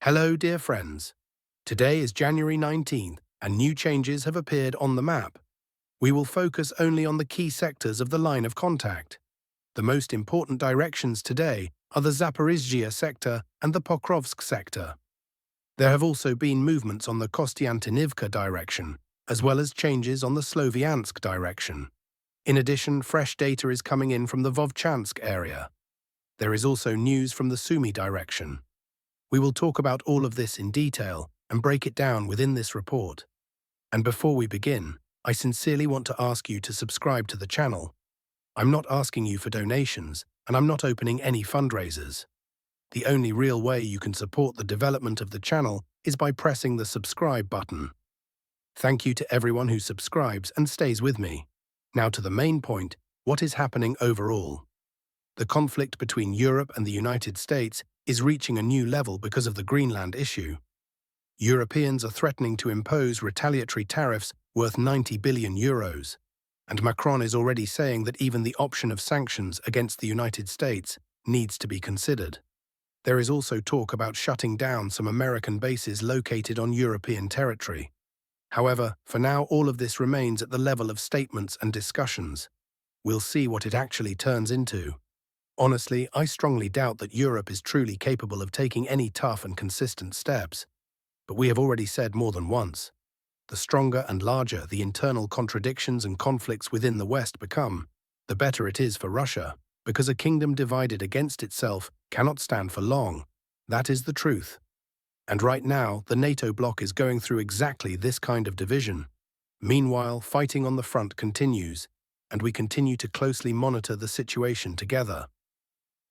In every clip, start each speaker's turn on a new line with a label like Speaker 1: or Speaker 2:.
Speaker 1: Hello, dear friends. Today is January 19th, and new changes have appeared on the map. We will focus only on the key sectors of the line of contact. The most important directions today are the Zaporizhzhia sector and the Pokrovsk sector. There have also been movements on the Kostiantynivka direction, as well as changes on the Sloviansk direction. In addition, fresh data is coming in from the Vovchansk area. There is also news from the Sumy direction. We will talk about all of this in detail and break it down within this report. And before we begin, I sincerely want to ask you to subscribe to the channel. I'm not asking you for donations, and I'm not opening any fundraisers. The only real way you can support the development of the channel is by pressing the subscribe button. Thank you to everyone who subscribes and stays with me. Now to the main point, what is happening overall? The conflict between Europe and the United States is reaching a new level because of the Greenland issue. Europeans are threatening to impose retaliatory tariffs worth 90 billion euros, and Macron is already saying that even the option of sanctions against the United States needs to be considered. There is also talk about shutting down some American bases located on European territory. However, for now all of this remains at the level of statements and discussions. We'll see what it actually turns into. Honestly, I strongly doubt that Europe is truly capable of taking any tough and consistent steps. But we have already said more than once, the stronger and larger the internal contradictions and conflicts within the West become, the better it is for Russia, because a kingdom divided against itself cannot stand for long. That is the truth. And right now, the NATO bloc is going through exactly this kind of division. Meanwhile, fighting on the front continues, and we continue to closely monitor the situation together.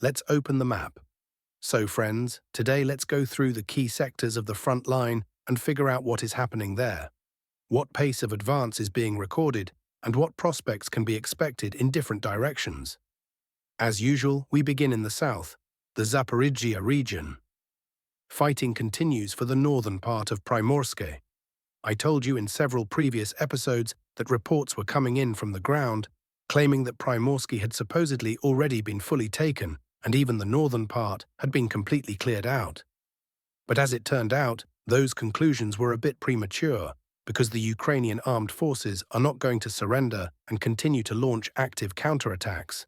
Speaker 1: Let's open the map. So friends, today let's go through the key sectors of the front line and figure out what is happening there, what pace of advance is being recorded, and what prospects can be expected in different directions. As usual, we begin in the south, the Zaporizhzhia region. Fighting continues for the northern part of Primorsk. I told you in several previous episodes that reports were coming in from the ground, claiming that Primorsk had supposedly already been fully taken, and even the northern part had been completely cleared out. But as it turned out, those conclusions were a bit premature, because the Ukrainian armed forces are not going to surrender and continue to launch active counterattacks.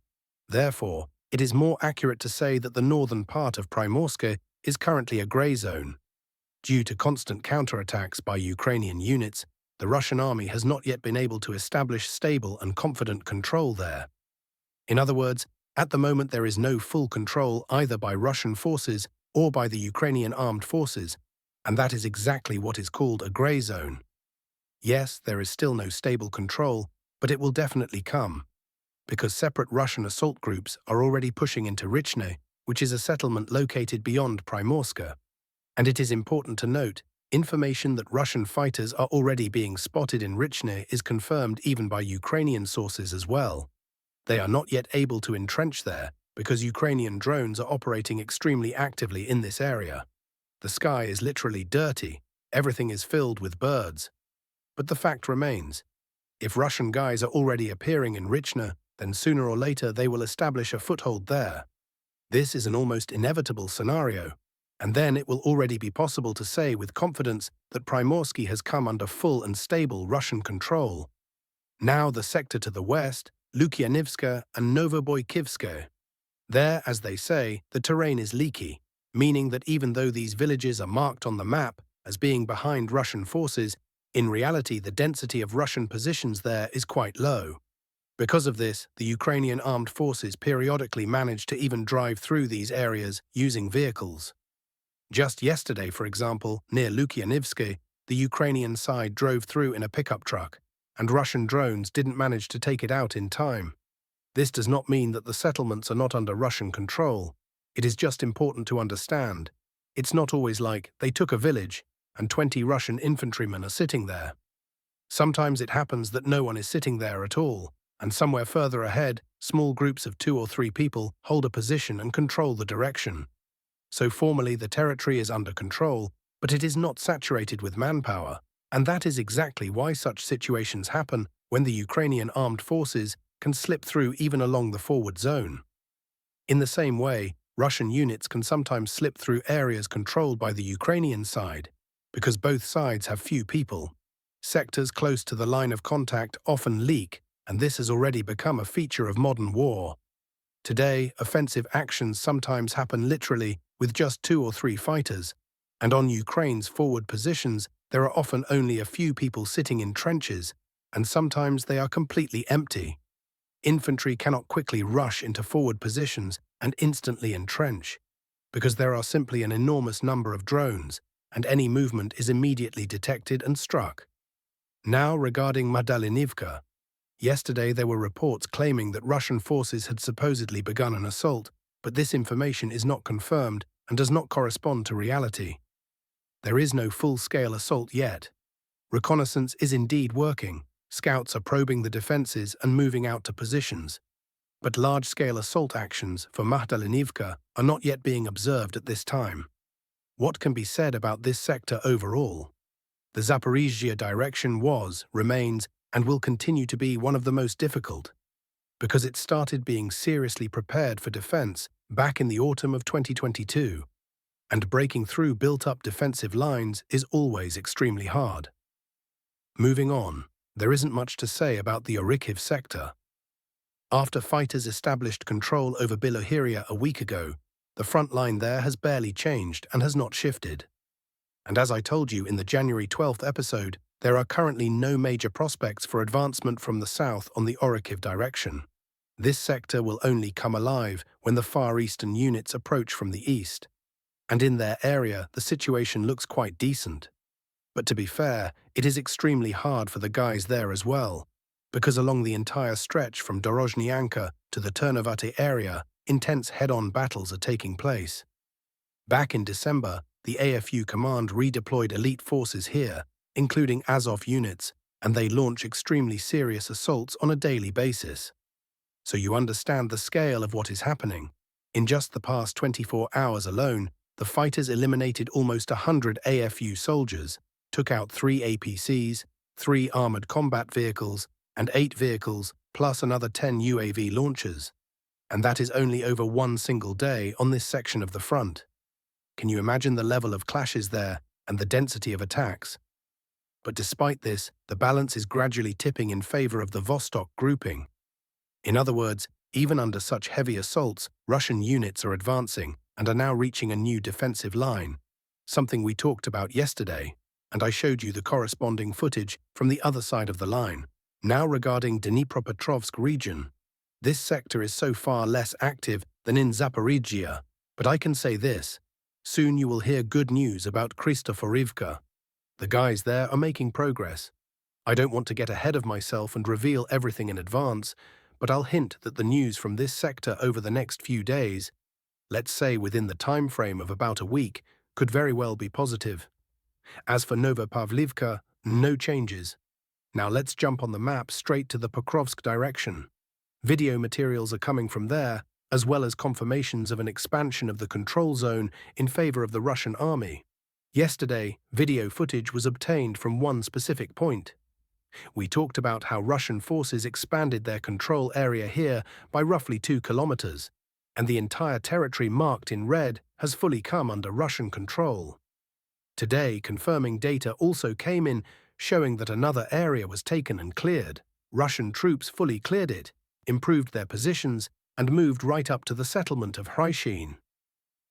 Speaker 1: Therefore, it is more accurate to say that the northern part of Primorsk is currently a grey zone. Due to constant counterattacks by Ukrainian units, the Russian army has not yet been able to establish stable and confident control there. In other words, at the moment there is no full control either by Russian forces or by the Ukrainian armed forces, and that is exactly what is called a grey zone. Yes, there is still no stable control, but it will definitely come, because separate Russian assault groups are already pushing into Richne, which is a settlement located beyond Primorsk. And it is important to note, information that Russian fighters are already being spotted in Richne is confirmed even by Ukrainian sources as well. They are not yet able to entrench there because Ukrainian drones are operating extremely actively in this area. The sky is literally dirty, everything is filled with birds. But the fact remains, if Russian guys are already appearing in Richne, then sooner or later they will establish a foothold there. This is an almost inevitable scenario, and then it will already be possible to say with confidence that Primorsk has come under full and stable Russian control. Now the sector to the west, Lukyanivska and Novoboykivska. There, as they say, the terrain is leaky, meaning that even though these villages are marked on the map as being behind Russian forces, in reality the density of Russian positions there is quite low. Because of this, the Ukrainian armed forces periodically manage to even drive through these areas using vehicles. Just yesterday, for example, near Lukyanivska, the Ukrainian side drove through in a pickup truck, and Russian drones didn't manage to take it out in time. This does not mean that the settlements are not under Russian control. It is just important to understand. It's not always like they took a village and 20 Russian infantrymen are sitting there. Sometimes it happens that no one is sitting there at all, and somewhere further ahead, small groups of 2 or 3 people hold a position and control the direction. So formally the territory is under control, but it is not saturated with manpower. And that is exactly why such situations happen when the Ukrainian armed forces can slip through even along the forward zone. In the same way, Russian units can sometimes slip through areas controlled by the Ukrainian side, because both sides have few people. Sectors close to the line of contact often leak, and this has already become a feature of modern war. Today, offensive actions sometimes happen literally with just 2 or 3 fighters, and on Ukraine's forward positions there are often only a few people sitting in trenches, and sometimes they are completely empty. Infantry cannot quickly rush into forward positions and instantly entrench, because there are simply an enormous number of drones, and any movement is immediately detected and struck. Now regarding Madalinivka. Yesterday there were reports claiming that Russian forces had supposedly begun an assault, but this information is not confirmed and does not correspond to reality. There is no full-scale assault yet. Reconnaissance is indeed working. Scouts are probing the defenses and moving out to positions. But large-scale assault actions for Madalinivka are not yet being observed at this time. What can be said about this sector overall? The Zaporizhzhia direction was, remains, and will continue to be one of the most difficult, because it started being seriously prepared for defense back in the autumn of 2022, and breaking through built-up defensive lines is always extremely hard. Moving on, there isn't much to say about the Orikhiv sector. After fighters established control over Bilohirya a week ago, the front line there has barely changed and has not shifted. And as I told you in the January 12th episode, there are currently no major prospects for advancement from the south on the Orikhiv direction. This sector will only come alive when the Far Eastern units approach from the east. And in their area, the situation looks quite decent. But to be fair, it is extremely hard for the guys there as well, because along the entire stretch from Dorozhnyanka to the Ternavate area, intense head-on battles are taking place. Back in December, the AFU command redeployed elite forces here, including Azov units, and they launch extremely serious assaults on a daily basis. So you understand the scale of what is happening. In just the past 24 hours alone, the fighters eliminated almost 100 AFU soldiers, took out 3 APCs, 3 armored combat vehicles, and 8 vehicles, plus another 10 UAV launchers. And that is only over one single day on this section of the front. Can you imagine the level of clashes there and the density of attacks? But despite this, the balance is gradually tipping in favor of the Vostok grouping. In other words, even under such heavy assaults, Russian units are advancing and are now reaching a new defensive line, something we talked about yesterday, and I showed you the corresponding footage from the other side of the line. Now regarding Dnipropetrovsk region, this sector is so far less active than in Zaporizhzhia, but I can say this. Soon you will hear good news about Krasnyi. The guys there are making progress. I don't want to get ahead of myself and reveal everything in advance, but I'll hint that the news from this sector over the next few days, let's say within the time frame of about a week, could very well be positive. As for Novopavlivka, no changes. Now let's jump on the map straight to the Pokrovsk direction. Video materials are coming from there, as well as confirmations of an expansion of the control zone in favor of the Russian army. Yesterday, video footage was obtained from one specific point. We talked about how Russian forces expanded their control area here by roughly 2 kilometers, and the entire territory marked in red has fully come under Russian control. Today, confirming data also came in, showing that another area was taken and cleared. Russian troops fully cleared it, improved their positions, and moved right up to the settlement of Hryshin.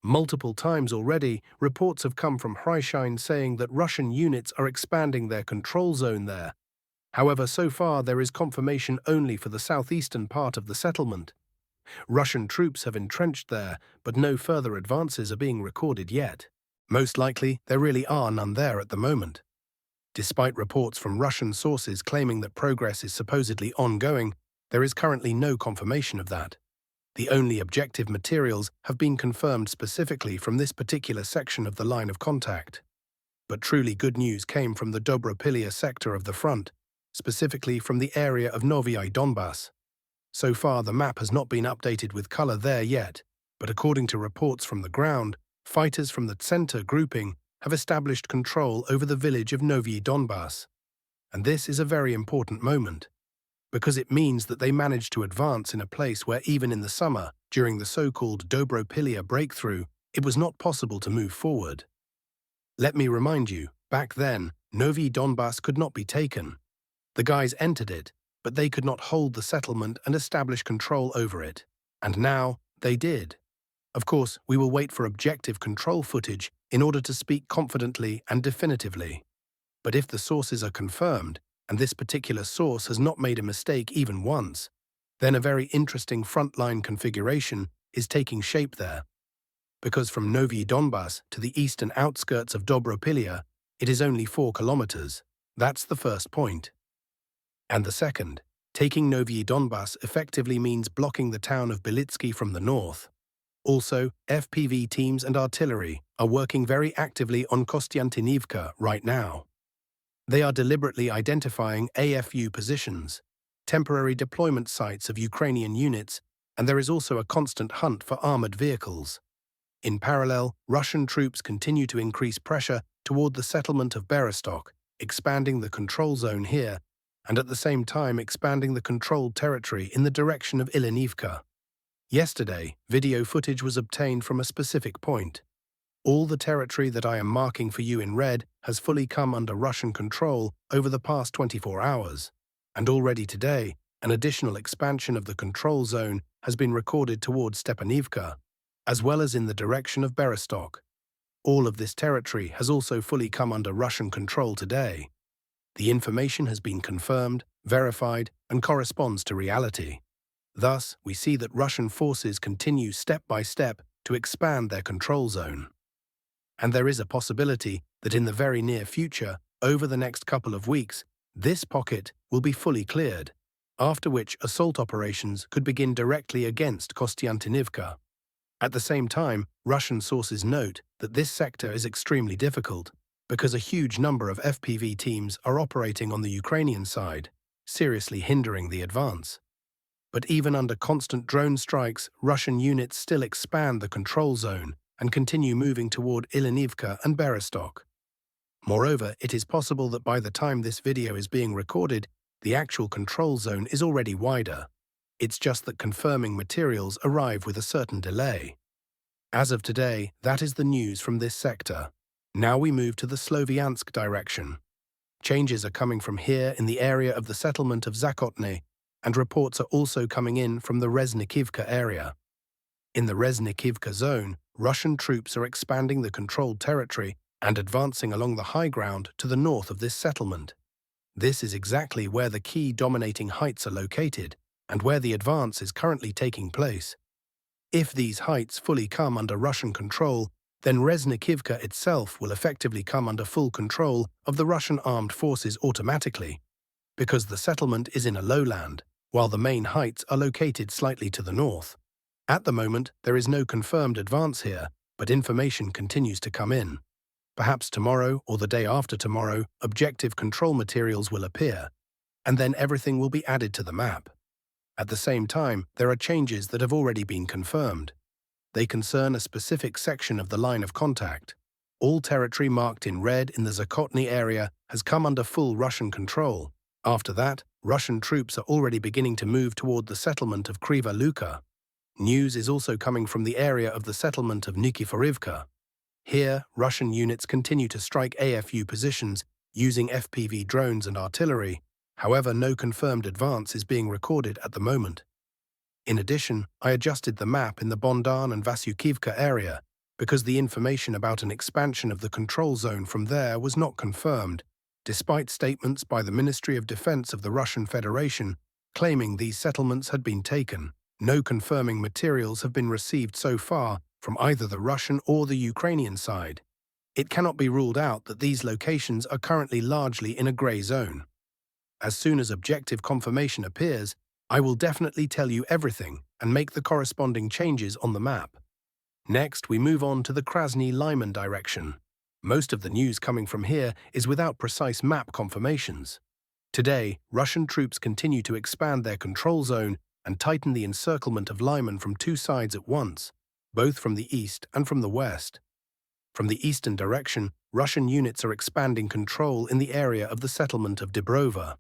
Speaker 1: Multiple times already, reports have come from Hryshin saying that Russian units are expanding their control zone there. However, so far there is confirmation only for the southeastern part of the settlement. Russian troops have entrenched there, but no further advances are being recorded yet. Most likely, there really are none there at the moment. Despite reports from Russian sources claiming that progress is supposedly ongoing, there is currently no confirmation of that. The only objective materials have been confirmed specifically from this particular section of the line of contact. But truly good news came from the Dobropilya sector of the front, specifically from the area of Novyi Donbass. So far, the map has not been updated with color there yet, but according to reports from the ground, fighters from the center grouping have established control over the village of Novyi Donbass. And this is a very important moment. because it means that they managed to advance in a place where even in the summer, during the so-called Dobropilya breakthrough, it was not possible to move forward. Let me remind you, back then, Novy Donbass could not be taken. The guys entered it, but they could not hold the settlement and establish control over it. And now, they did. Of course, we will wait for objective control footage in order to speak confidently and definitively. But if the sources are confirmed, and this particular source has not made a mistake even once, then a very interesting frontline configuration is taking shape there. Because from Novy Donbass to the eastern outskirts of Dobropilya, it is only 4 kilometers. That's the first point. And the second, taking Novy Donbass effectively means blocking the town of Belitsky from the north. Also, FPV teams and artillery are working very actively on Kostiantynivka right now. They are deliberately identifying AFU positions, temporary deployment sites of Ukrainian units, and there is also a constant hunt for armored vehicles. In parallel, Russian troops continue to increase pressure toward the settlement of Bereztok, expanding the control zone here, and at the same time expanding the controlled territory in the direction of Ilinivka. Yesterday, video footage was obtained from a specific point. All the territory that I am marking for you in red has fully come under Russian control over the past 24 hours. And already today, an additional expansion of the control zone has been recorded towards Stepanivka, as well as in the direction of Bereztok. All of this territory has also fully come under Russian control today. The information has been confirmed, verified, and corresponds to reality. Thus, we see that Russian forces continue step by step to expand their control zone. And there is a possibility that in the very near future, over the next couple of weeks, this pocket will be fully cleared, after which assault operations could begin directly against Kostiantynivka. At the same time, Russian sources note that this sector is extremely difficult because a huge number of FPV teams are operating on the Ukrainian side, seriously hindering the advance. But even under constant drone strikes, Russian units still expand the control zone and continue moving toward Ilinivka and Bereztok. Moreover, it is possible that by the time this video is being recorded, the actual control zone is already wider. It's just that confirming materials arrive with a certain delay. As of today, that is the news from this sector. Now we move to the Sloviansk direction. Changes are coming from here in the area of the settlement of Zakotny, and reports are also coming in from the Reznikivka area. In the Reznikivka zone, Russian troops are expanding the controlled territory and advancing along the high ground to the north of this settlement. This is exactly where the key dominating heights are located and where the advance is currently taking place. If these heights fully come under Russian control, then Reznikivka itself will effectively come under full control of the Russian armed forces automatically, because the settlement is in a lowland, while the main heights are located slightly to the north. At the moment, there is no confirmed advance here, but information continues to come in. Perhaps tomorrow or the day after tomorrow, objective control materials will appear, and then everything will be added to the map. At the same time, there are changes that have already been confirmed. They concern a specific section of the line of contact. All territory marked in red in the Zakotny area has come under full Russian control. After that, Russian troops are already beginning to move toward the settlement of Kriva Luka. News is also coming from the area of the settlement of Nikiforivka. Here, Russian units continue to strike AFU positions using FPV drones and artillery. However, no confirmed advance is being recorded at the moment. In addition, I adjusted the map in the Bondan and Vasyukivka area because the information about an expansion of the control zone from there was not confirmed, despite statements by the Ministry of Defense of the Russian Federation claiming these settlements had been taken. No confirming materials have been received so far from either the Russian or the Ukrainian side. It cannot be ruled out that these locations are currently largely in a grey zone. As soon as objective confirmation appears, I will definitely tell you everything and make the corresponding changes on the map. Next, we move on to the Krasnyi Lyman direction. Most of the news coming from here is without precise map confirmations. Today, Russian troops continue to expand their control zone and tighten the encirclement of Lyman from two sides at once, both from the east and from the west. From the eastern direction, Russian units are expanding control in the area of the settlement of Dibrova.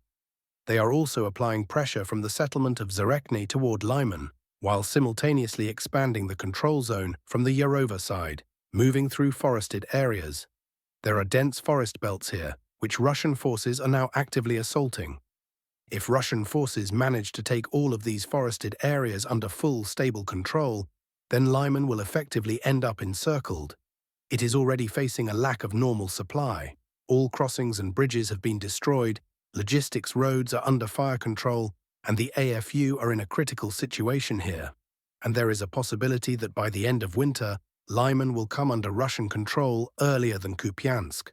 Speaker 1: They are also applying pressure from the settlement of Zarekny toward Lyman, while simultaneously expanding the control zone from the Yarova side, moving through forested areas. There are dense forest belts here, which Russian forces are now actively assaulting. If Russian forces manage to take all of these forested areas under full, stable control, then Lyman will effectively end up encircled. It is already facing a lack of normal supply. All crossings and bridges have been destroyed, logistics roads are under fire control, and the AFU are in a critical situation here. And there is a possibility that by the end of winter, Lyman will come under Russian control earlier than Kupiansk,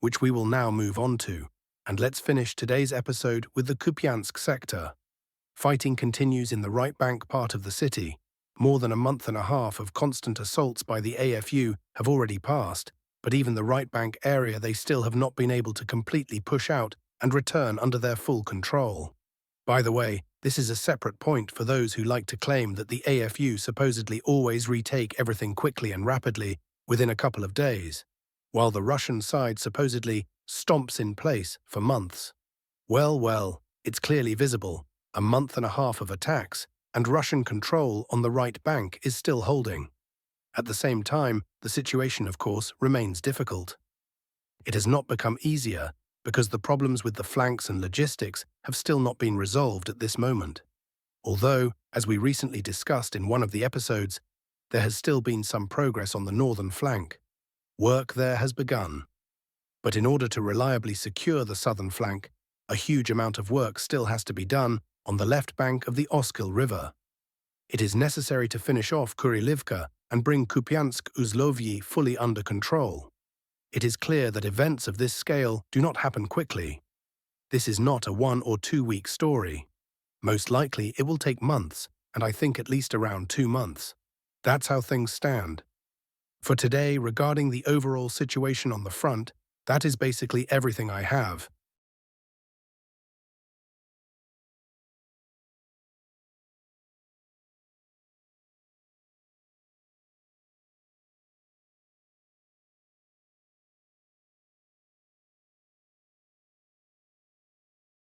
Speaker 1: which we will now move on to. And let's finish today's episode with the Kupiansk sector. Fighting continues in the right bank part of the city. More than a month and a half of constant assaults by the AFU have already passed, but even the right bank area they still have not been able to completely push out and return under their full control. By the way, this is a separate point for those who like to claim that the AFU supposedly always retake everything quickly and rapidly within a couple of days, while the Russian side supposedly stomps in place for months. Well, it's clearly visible. A month and a half of attacks, and Russian control on the right bank is still holding. At the same time, the situation, of course, remains difficult. It has not become easier because the problems with the flanks and logistics have still not been resolved at this moment. Although, as we recently discussed in one of the episodes, there has still been some progress on the northern flank. Work there has begun. But in order to reliably secure the southern flank, a huge amount of work still has to be done on the left bank of the Oskil River. It is necessary to finish off Kurilivka and bring Kupiansk-Uzlovyi fully under control. It is clear that events of this scale do not happen quickly. This is not a 1 or 2 week story. Most likely it will take months, and I think at least around 2 months. That's how things stand. For today, regarding the overall situation on the front, that is basically everything I have.